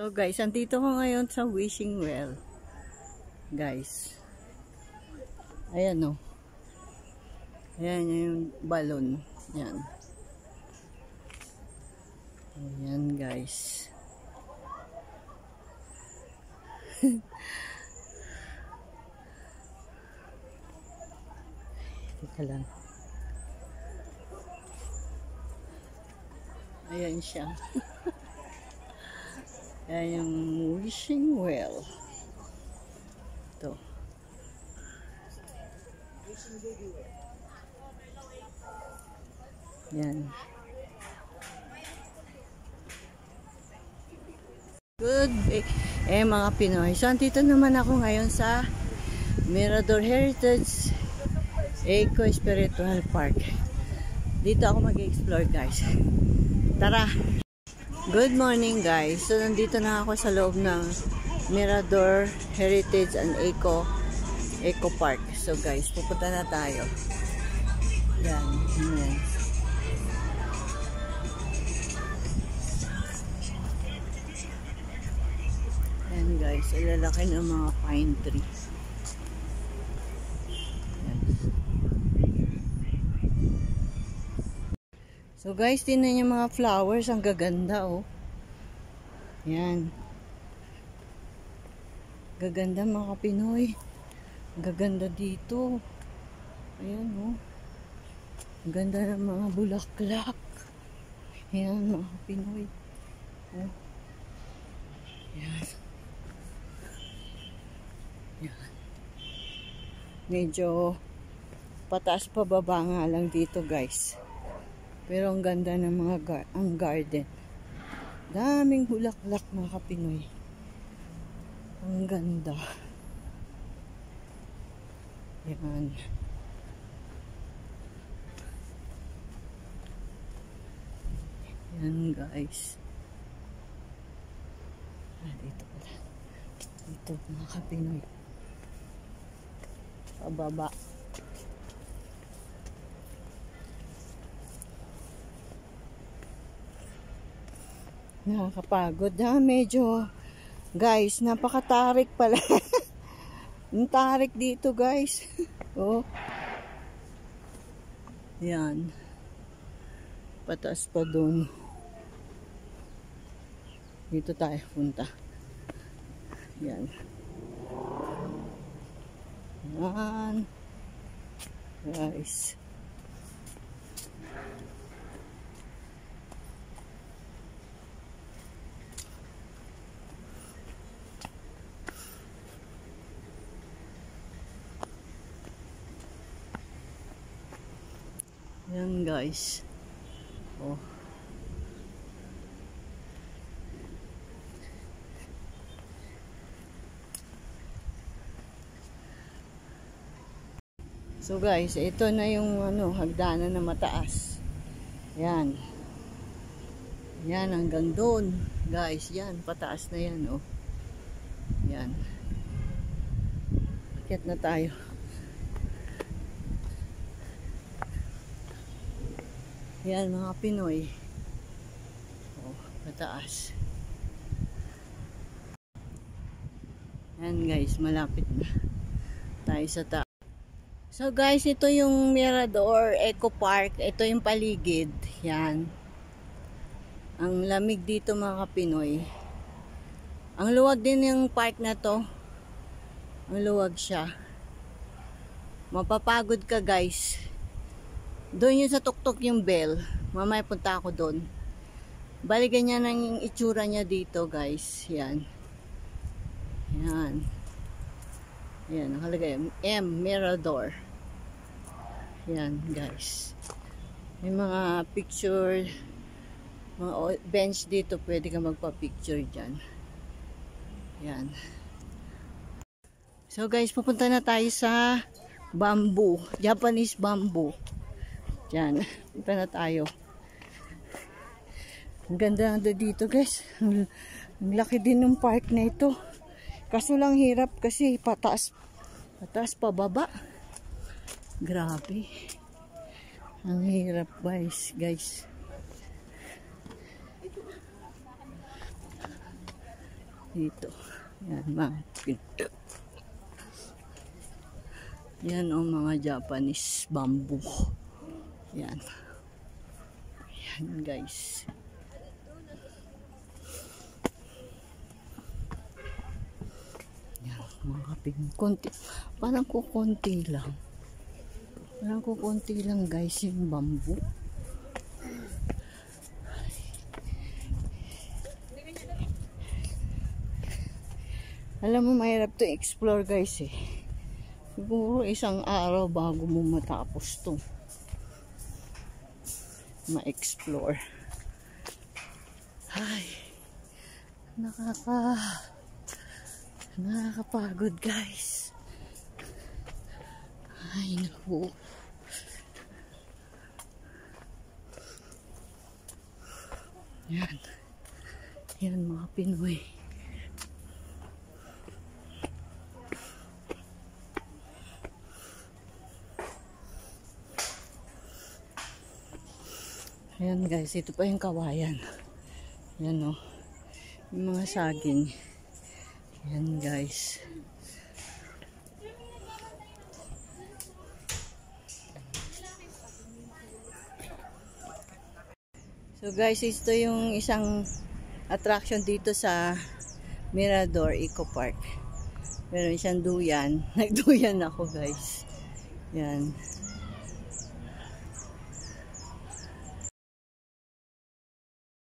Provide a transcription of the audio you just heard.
So guys, andito ko ngayon sa wishing well. Guys. Ayan o. Ayan yung balon. Ayan. Ayan guys. Teka lang. Ayan siya. Ayan yung wishing well. Ito. Ayan. Good day. Mga Pinoy. So, andito naman ako ngayon sa Mirador Heritage Eco-Spiritual Park. Dito ako mag-explore guys. Tara! Good morning guys. So, nandito na ako sa loob ng Mirador Heritage and Eco Park. So guys, pupunta na tayo. Yan. Yan. Yan guys, ilalaki ng mga pine tree. Yan. So guys, tingnan niyo mga flowers, ang gaganda oh. Yan. Gaganda mga Pinoy. Gaganda dito. Ayan oh. Ang ganda ng mga bulaklak. Ayan mga Pinoy. Oh. Ayan. Ayan. Medyo pataas pa baba nga lang dito guys. Pero ang ganda ng mga ang garden. Daming bulaklak mga Pinoy. Ang ganda. Yan. Yan guys. Dito pala. Dito mga Kapinoy. Pababa. Nakakapagod na. Medyo guys, napakatarik pala. Ang tarik dito guys. Oh. Yan. Pataas pa doon. Dito tayo punta. Yan. Yan. Guys. Yan guys. Oh. So guys, ito na yung hagdanan na mataas. Yan. Yan hanggang doon. Guys, yan pataas na yan oh. Yan. Akyat na tayo. Yan mga Pinoy. Oh, mataas. Yan guys, malapit na tayo sa taas. So guys, ito yung Mirador Eco Park. Ito yung paligid. Yan. Ang lamig dito mga Pinoy. Ang luwag din yung park na to. Ang luwag siya. Mapapagod ka guys. Doon yung sa tuktok yung bell. Mamaya punta ako doon. Bali ganyan ang itsura niya dito guys. Yan. Yan. Yan. Nakalagay. M. Mirador. Yan guys. May mga picture. Mga bench dito. Pwede ka magpa-picture dyan. Yan. So guys, pupunta na tayo sa bamboo. Japanese bamboo. Diyan, punta na tayo. Ang ganda dito guys. Ang laki din ng park na ito. Kaso lang hirap kasi pataas pa baba. Grabe. Ang hirap guys. Dito. Yan, mga pinto. Yan o, mga Japanese bamboo. Yan. Yan guys. Yan, mga konti. Parang kukunti lang. Parang kukunti lang guys yung bamboo. Alam mo, mahirap to explore guys eh. Siguro isang araw bago mo matapos to ma-explore. Ay, nakakapagod guys. Ay, naku. Yan. Yan mga Pinoy. Ayan guys, ito pa yung kawayan. Ayan o. Yung mga saging. Ayan guys. So guys, ito yung isang attraction dito sa Mirador Eco Park. Meron siyang duyan. Nagduyan ako guys. Yan.